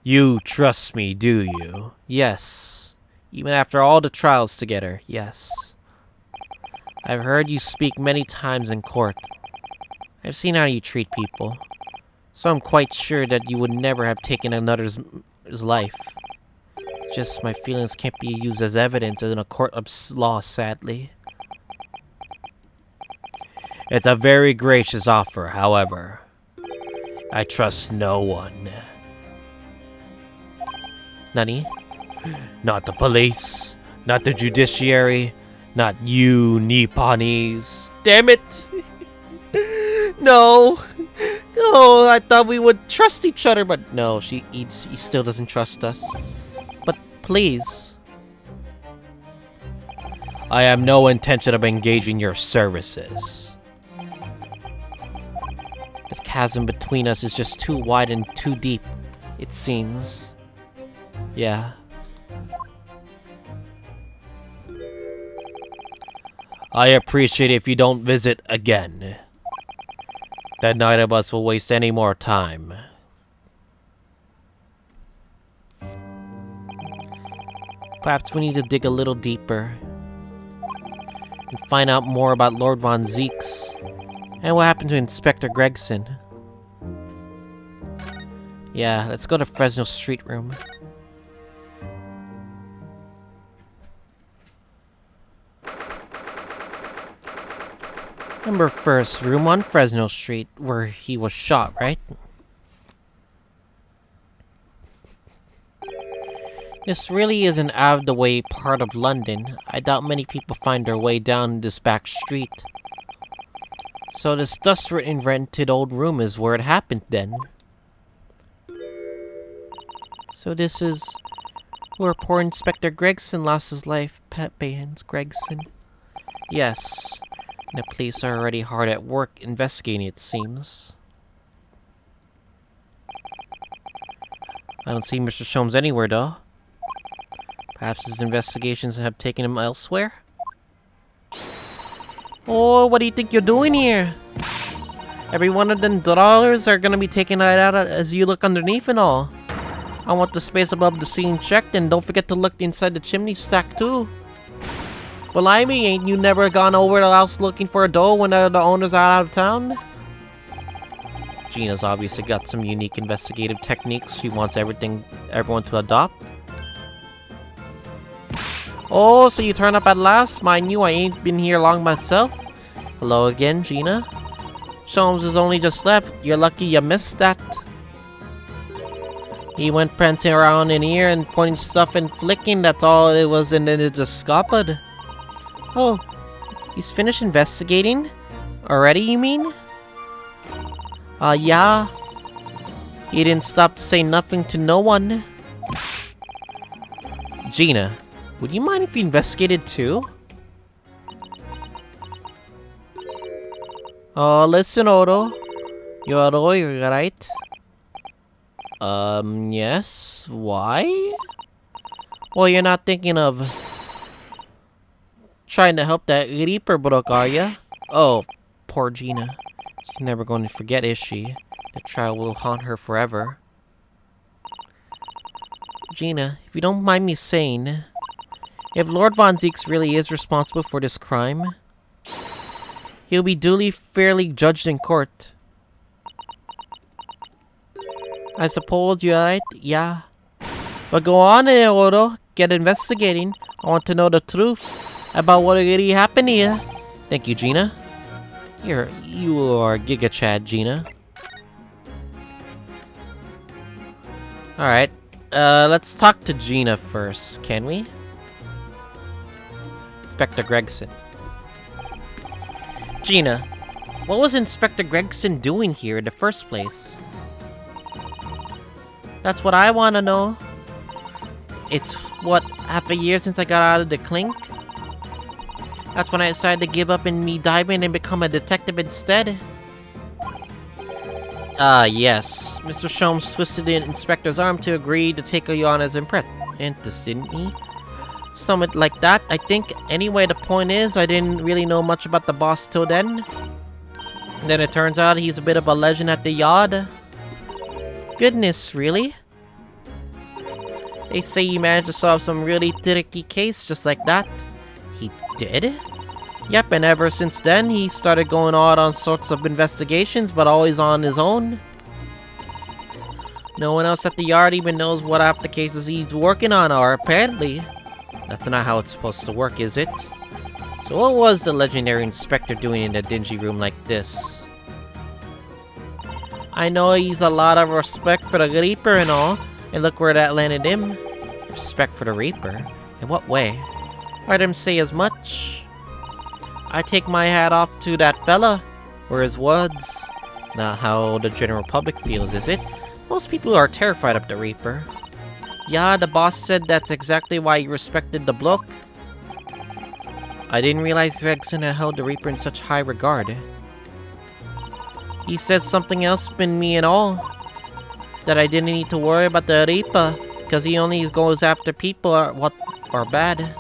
S2: You trust me, do you?
S1: Yes. Even after all the trials together, yes. I've heard you speak many times in court. I've seen how you treat people. So I'm quite sure that you would never have taken another's life. Just my feelings can't be used as evidence in a court of law, sadly.
S2: It's a very gracious offer, however. I trust no one.
S1: Nani?
S2: Not the police, not the judiciary, not you Nipponese.
S1: Damn it! No! Oh, I thought we would trust each other, but no, he still doesn't trust us. But please.
S2: I have no intention of engaging your services.
S1: The chasm between us is just too wide and too deep, it seems. Yeah.
S2: I appreciate it if you don't visit again. Then neither of us will waste any more time.
S1: Perhaps we need to dig a little deeper and find out more about Lord Von Zeeks and what happened to Inspector Gregson. Yeah, let's go to Fresno Street Room. Number first room on Fresno Street, where he was shot, right? This really is an out-of-the-way part of London. I doubt many people find their way down this back street. So this dust-ridden rented old room is where it happened then. So this is where poor Inspector Gregson lost his life, Pat Baynes Gregson. Yes. The police are already hard at work investigating, it seems. I don't see Mr. Sholmes anywhere, though. Perhaps his investigations have taken him elsewhere? Oh, what do you think you're doing here? Every one of them dollars are gonna be taken right out as you look underneath and all. I want the space above the ceiling checked, and don't forget to look inside the chimney stack, too. Blimey, ain't you never gone over the house looking for a dough when the owners are out of town? Gina's obviously got some unique investigative techniques she wants everyone to adopt. Oh, so you turn up at last? Mind you, I ain't been here long myself. Hello again, Gina. Sholmes has only just left. You're lucky you missed that. He went prancing around in here and pointing stuff and flicking, that's all it was, and then it just scuppered. Oh, he's finished investigating? Already, you mean? Yeah. He didn't stop to say nothing to no one. Gina, would you mind if you investigated too? Oh, listen, Odo. You're a lawyer, right? Yes. Why? Well, you're not thinking of trying to help that Reaper brook, are ya? Oh, poor Gina. She's never going to forget, is she? The trial will haunt her forever. Gina, if you don't mind me saying, if Lord Von Zeeks really is responsible for this crime, he'll be duly fairly judged in court. I suppose you're right, yeah. But go on there, Odo. Get investigating. I want to know the truth about what really happened here. Thank you, Gina. You are Giga Chad, Gina. Alright. Let's talk to Gina first, can we? Inspector Gregson. Gina, what was Inspector Gregson doing here in the first place? That's what I want to know. It's, what, half a year since I got out of the clink? That's when I decided to give up and me dive in and become a detective instead. Yes. Mr. Sholmes twisted the inspector's arm to agree to take you on as apprentice, didn't he? Something like that, I think. Anyway, the point is, I didn't really know much about the boss till then. And then it turns out he's a bit of a legend at the yard. Goodness, really? They say he managed to solve some really tricky case just like that. He did? Yep, and ever since then, he started going on all sorts of investigations, but always on his own. No one else at the yard even knows what half the cases he's working on are, apparently. That's not how it's supposed to work, is it? So what was the legendary inspector doing in a dingy room like this? I know he's a lot of respect for the Reaper and all, and look where that landed him. Respect for the Reaper? In what way? Heard him say as much. I take my hat off to that fella, or his words. Not how the general public feels, is it? Most people are terrified of the Reaper. Yeah, the boss said that's exactly why he respected the bloke. I didn't realize Gregson had held the Reaper in such high regard. He said something else than me and all. That I didn't need to worry about the Reaper, because he only goes after people what are bad.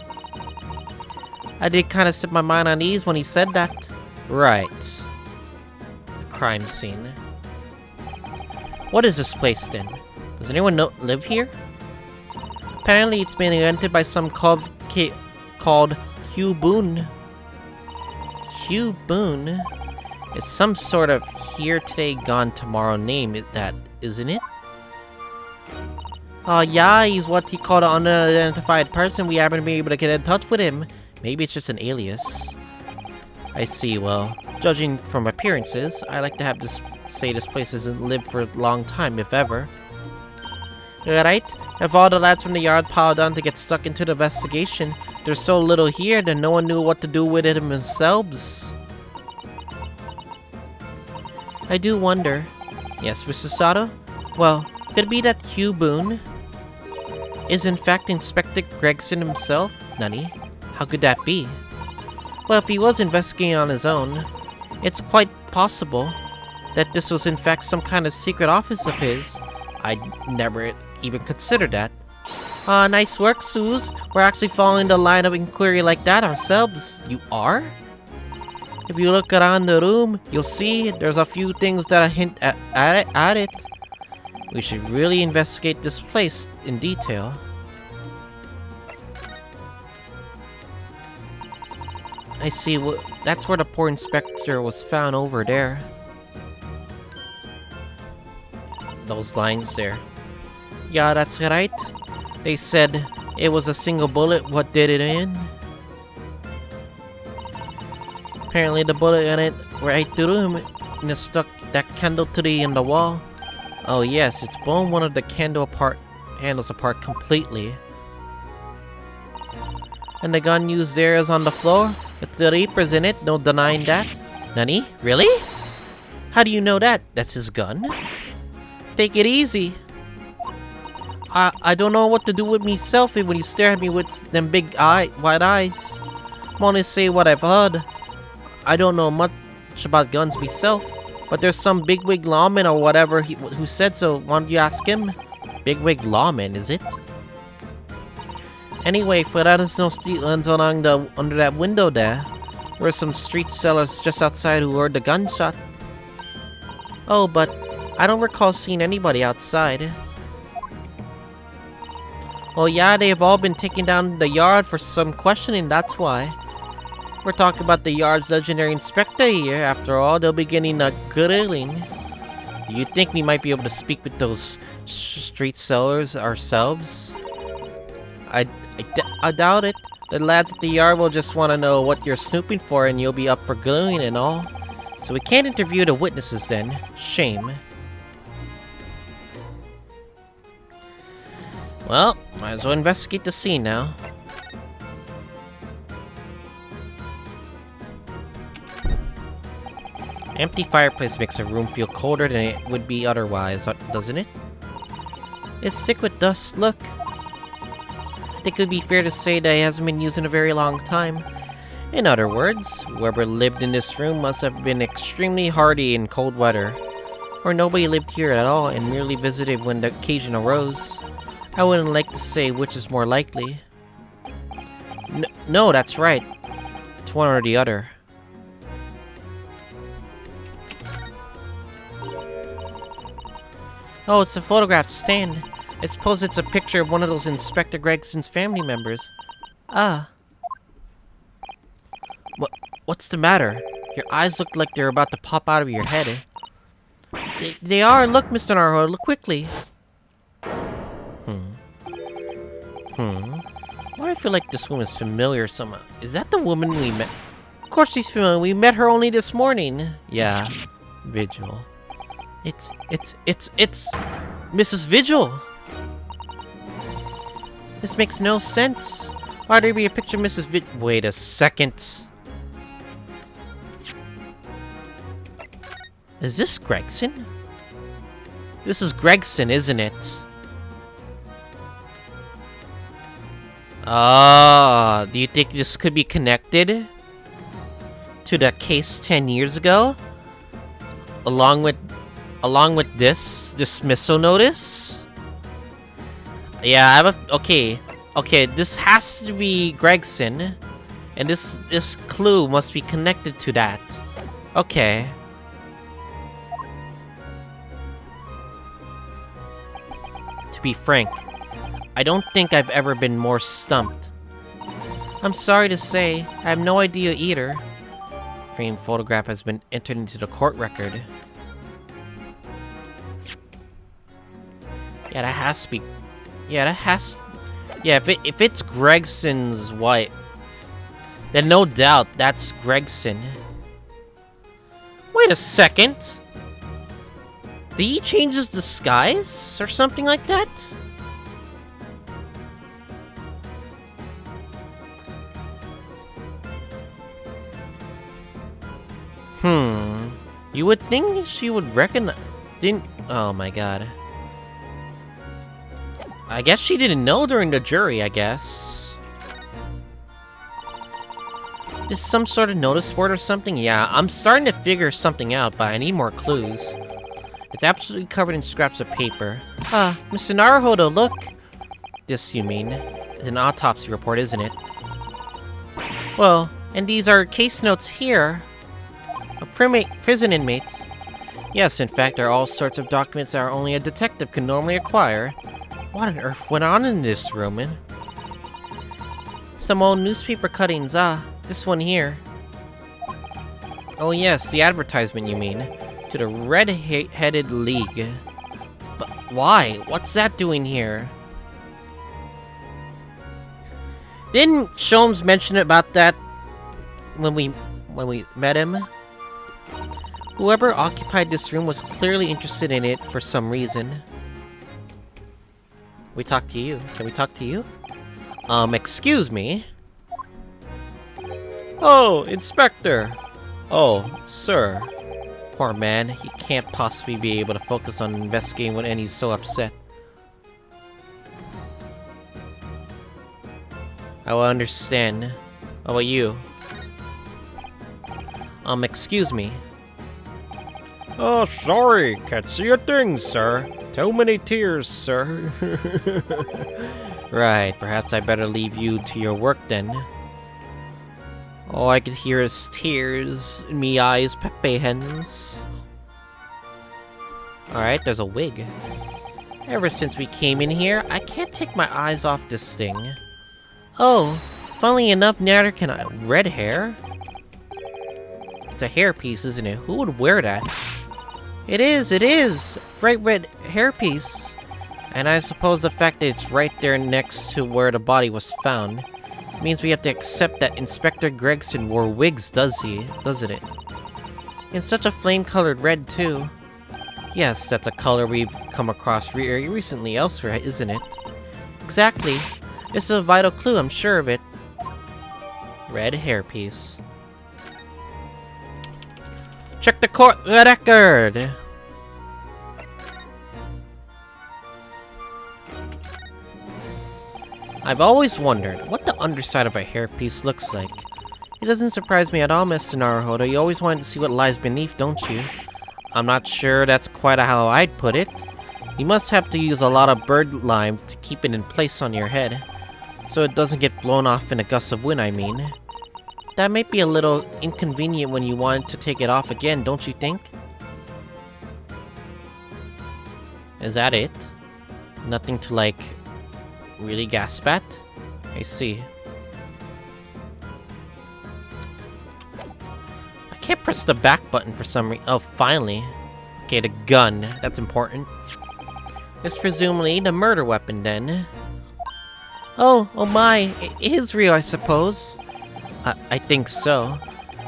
S1: I did kind of set my mind on ease when he said that. Right. The crime scene. What is this place then? Does anyone live here? Apparently it's been rented by some called Hugh Boone. Hugh Boone? It's some sort of here today, gone tomorrow name, that, isn't it? Oh yeah, he's what he called an unidentified person. We haven't been able to get in touch with him. Maybe it's just an alias. I see, well, judging from appearances, I like to have this say this place hasn't lived for a long time, if ever. Right? If all the lads from the yard piled on to get stuck into the investigation, there's so little here that no one knew what to do with it themselves. I do wonder. Yes, Mr. Sato? Well, could it be that Hugh Boone is in fact Inspector Gregson himself? Nani? How could that be? Well, if he was investigating on his own, it's quite possible that this was in fact some kind of secret office of his. I'd never even considered that. Nice work, Suze. We're actually following the line of inquiry like that ourselves. You are? If you look around the room, you'll see there's a few things that hint at it. We should really investigate this place in detail. I see, that's where the poor inspector was found over there. Those lines there. Yeah, that's right. They said it was a single bullet what did it in. Apparently the bullet in it right through him and it stuck that candle tree in the wall. Oh yes, it's blown one of the handles apart completely. And the gun used there is on the floor. With the Reapers in it, no denying that. Nani? Really? How do you know that? That's his gun? Take it easy. I don't know what to do with myself when you stare at me with them big wide eyes. I'm only say what I've heard. I don't know much about guns myself, but there's some bigwig lawman or whatever who said so. Why don't you ask him? Bigwig lawman, is it? Anyway, for that is no street lands under that window there. There were some street sellers just outside who heard the gunshot. Oh, but I don't recall seeing anybody outside. Well, yeah, they have all been taken down the yard for some questioning, that's why. We're talking about the yard's legendary inspector here. After all, they'll be getting a grilling. Do you think we might be able to speak with those street sellers ourselves? I doubt it. The lads at the yard will just want to know what you're snooping for and you'll be up for grilling and all. So we can't interview the witnesses then. Shame. Well, might as well investigate the scene now. Empty fireplace makes a room feel colder than it would be otherwise, doesn't it? It's thick with dust, look. I think it would be fair to say that it hasn't been used in a very long time. In other words, whoever lived in this room must have been extremely hardy in cold weather. Or nobody lived here at all and merely visited when the occasion arose. I wouldn't like to say which is more likely. No, that's right. It's one or the other. Oh, it's a photograph stand. I suppose it's a picture of one of those Inspector Gregson's family members. Ah. What's the matter? Your eyes look like they're about to pop out of your head. They are. Look, Mr. Naruto, look quickly. Why do I feel like this woman is familiar somehow? Is that the woman we met? Of course she's familiar. We met her only this morning. Yeah. Vigil. It's Mrs. Vigil. This makes no sense. Why'd there be a picture of Mrs. Vigil? Wait a second. Is this Gregson? This is Gregson, isn't it? Ah, do you think this could be connected to the case 10 years ago? Along with this dismissal notice? Yeah, okay, this has to be Gregson. And this clue must be connected to that. Okay. To be frank, I don't think I've ever been more stumped. I'm sorry to say, I have no idea either. Framed photograph has been entered into the court record. Yeah, that has to be... Yeah, that has... Yeah, if it's Gregson's wife, then no doubt that's Gregson. Wait a second. Did he change his disguise or something like that? You would think she would recognize... Didn't... Oh my god. I guess she didn't know during the jury, I guess. Is some sort of notice board or something? Yeah, I'm starting to figure something out, but I need more clues. It's absolutely covered in scraps of paper. Ah, Mr. Naruhodo, look! This, you mean, is an autopsy report, isn't it? Well, and these are case notes here. A prison inmate. Yes, in fact, there are all sorts of documents that only a detective can normally acquire. What on earth went on in this room? Some old newspaper cuttings, this one here. Oh yes, the advertisement you mean. To the Red-Headed League. But why? What's that doing here? Didn't Sholmes mention about that when we met him? Whoever occupied this room was clearly interested in it for some reason. We talk to you. Can we talk to you? Excuse me? Oh, Inspector! Oh, sir. Poor man, he can't possibly be able to focus on investigating when he's so upset. I will understand. How about you? Excuse me. Oh, sorry, can't see a thing, sir. Too many tears, sir. Right, perhaps I better leave you to your work then. All I could hear is tears in me eyes, Pepe hens. Alright, there's a wig. Ever since we came in here, I can't take my eyes off this thing. Oh, funnily enough, neither can I. Red hair? It's a hairpiece, isn't it? Who would wear that? It is! Bright red hairpiece. And I suppose the fact that it's right there next to where the body was found means we have to accept that Inspector Gregson wore wigs, doesn't it? In such a flame-colored red, too. Yes, that's a color we've come across very recently elsewhere, isn't it? Exactly. This is a vital clue, I'm sure of it. Red hairpiece. Check the court record! I've always wondered what the underside of a hairpiece looks like. It doesn't surprise me at all, Mr. Naruhodo. You always wanted to see what lies beneath, don't you? I'm not sure that's quite how I'd put it. You must have to use a lot of bird lime to keep it in place on your head, so it doesn't get blown off in a gust of wind, I mean. That might be a little inconvenient when you want to take it off again, don't you think? Is that it? Nothing to, like, really gasp at? I see. I can't press the back button for some reason. Oh, finally. Okay, the gun. That's important. It's presumably the murder weapon, then. Oh my. It is real, I suppose. I think so.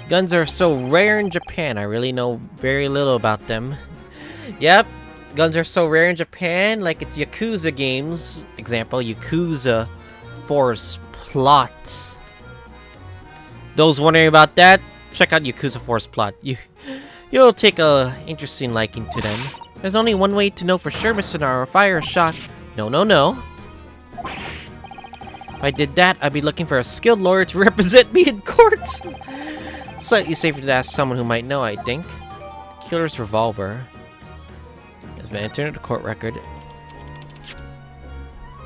S1: Guns are so rare in Japan, I really know very little about them. Yep, guns are so rare in Japan, like it's Yakuza games. Example, Yakuza Force Plot. Those wondering about that, check out Yakuza Force Plot. You'll take a interesting liking to them. There's only one way to know for sure, Mr. Naruhodo. Fire a shot. No. If I did that, I'd be looking for a skilled lawyer to represent me in court. Slightly safer to ask someone who might know, I think. Killer's revolver has been entered into the court record.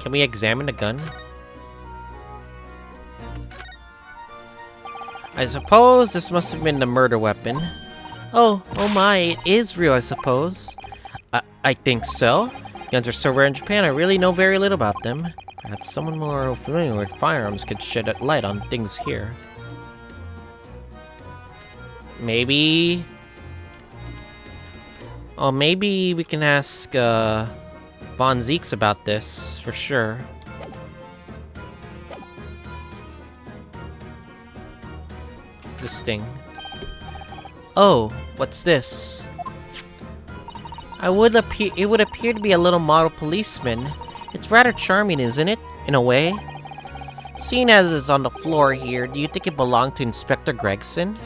S1: Can we examine the gun? I suppose this must have been the murder weapon. Oh my, it is real, I suppose. I think so. Guns are so rare in Japan, I really know very little about them. Perhaps someone more familiar with firearms could shed a light on things here. Maybe... Oh, maybe we can ask, Von Zeeks about this, for sure. This thing. Oh, what's this? It would appear to be a little model policeman. It's rather charming, isn't it? In a way. Seeing as it's on the floor here, do you think it belonged to Inspector Gregson?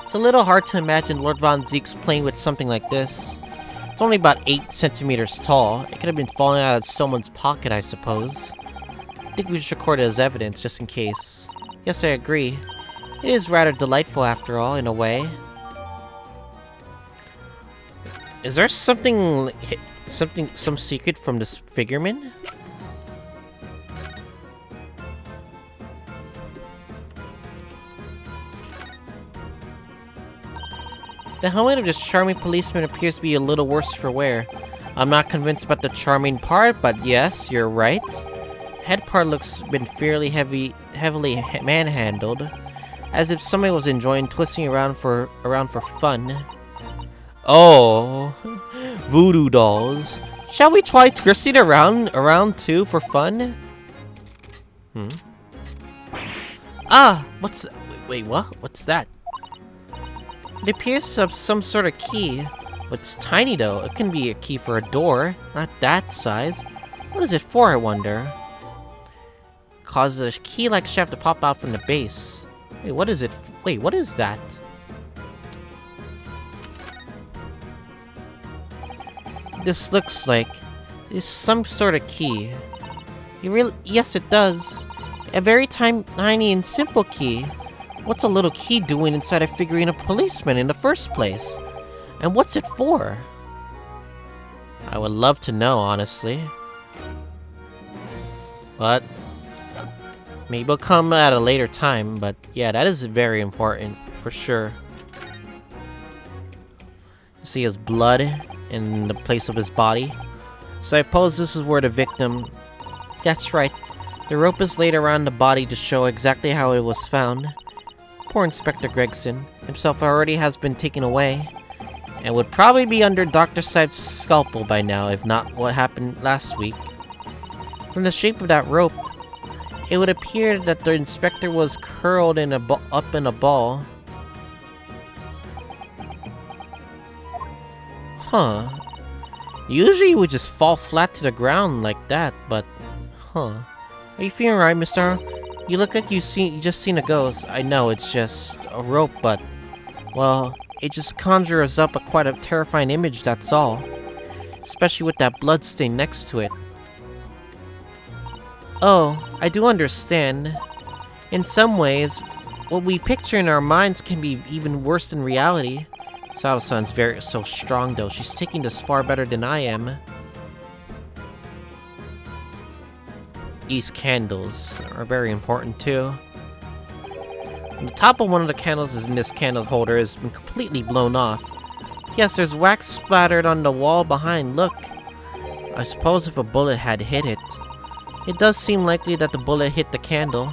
S1: It's a little hard to imagine Lord Von Zeeks playing with something like this. It's only about 8 centimeters tall. It could have been falling out of someone's pocket, I suppose. I think we should record it as evidence, just in case. Yes, I agree. It is rather delightful, after all, in a way. Is there some secret from this figureman? The helmet of this charming policeman appears to be a little worse for wear. I'm not convinced about the charming part, but yes, you're right. Head part looks been fairly heavily manhandled, as if somebody was enjoying twisting around for fun. Oh, voodoo dolls. Shall we try twisting around too for fun? Ah, wait, what? What's that? It appears to have some sort of key. It's tiny though. It can be a key for a door, not that size. What is it for, I wonder? Causes a key-like shaft to pop out from the base. Wait, what is it? Wait, what is that? This looks like it's some sort of key. Yes, it does. A very tiny and simple key. What's a little key doing inside a figurine of a policeman in the first place? And what's it for? I would love to know, honestly. But maybe it'll come at a later time, but yeah, that is very important, for sure. See his blood in the place of his body. So I suppose this is where the victim... That's right. The rope is laid around the body to show exactly how it was found. Poor Inspector Gregson himself already has been taken away, and would probably be under Dr. Sipe's scalpel by now, if not what happened last week. From the shape of that rope, it would appear that the inspector was curled up in a ball. Huh. Usually you would just fall flat to the ground like that, but... Huh. Are you feeling right, mister? You look like you just seen a ghost. I know, it's just a rope, but... Well, it just conjures up quite a terrifying image, that's all. Especially with that blood stain next to it. Oh, I do understand. In some ways, what we picture in our minds can be even worse than reality. Sato-san's so strong though. She's taking this far better than I am. These candles are very important too. And the top of one of the candles in this candle holder has been completely blown off. Yes, there's wax splattered on the wall behind, look. I suppose if a bullet had hit it. It does seem likely that the bullet hit the candle,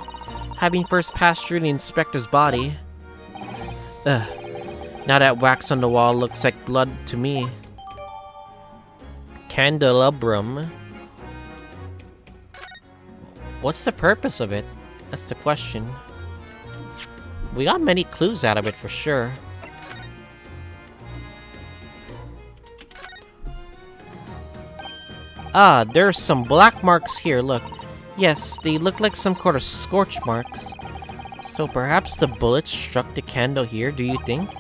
S1: having first passed through the inspector's body. Ugh. Now that wax on the wall looks like blood to me. Candelabrum. What's the purpose of it? That's the question. We got many clues out of it for sure. Ah, there's some black marks here, look. Yes, they look like some kind of scorch marks. So perhaps the bullet struck the candle here, do you think?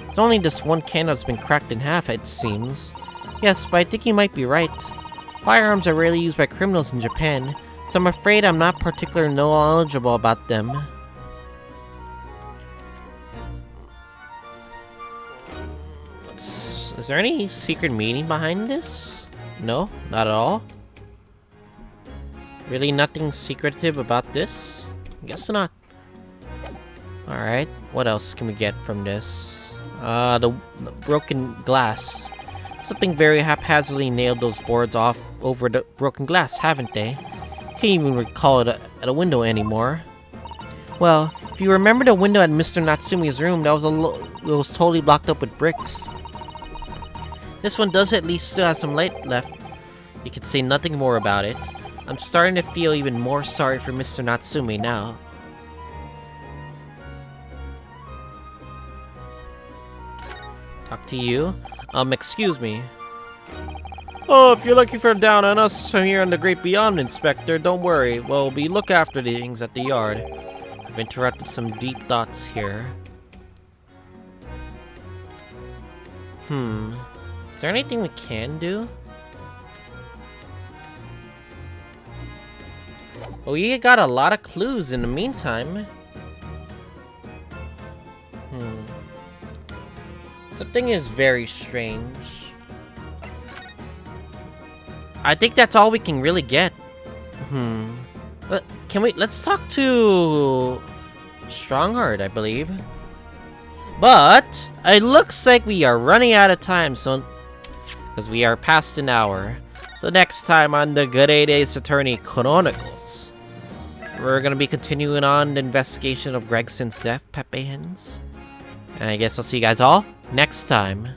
S1: It's only this one candle that's been cracked in half, it seems. Yes, but I think you might be right. Firearms are rarely used by criminals in Japan, so I'm afraid I'm not particularly knowledgeable about them. Is there any secret meaning behind this? No, not at all. Really nothing secretive about this? Guess not. Alright, what else can we get from this? The broken glass. Something very haphazardly nailed those boards off over the broken glass, haven't they? Can't even recall it at a window anymore. Well, if you remember the window at Mr. Natsumi's room, that was totally blocked up with bricks. This one does at least still have some light left. You could say nothing more about it. I'm starting to feel even more sorry for Mr. Natsumi now. Talk to you? Excuse me. Oh, if you're looking for down on us from here in the Great Beyond, Inspector, don't worry. We look after the things at the yard. I've interrupted some deep thoughts here. Is there anything we can do? Well, we got a lot of clues in the meantime. Something is very strange. I think that's all we can really get. But let's talk to Strongheart, I believe. But it looks like we are running out of time, so because we are past an hour. So next time on the Good Ace Attorney Chronicles, we're gonna be continuing on the investigation of Gregson's death, Pepe Hens. And I guess I'll see you guys all next time.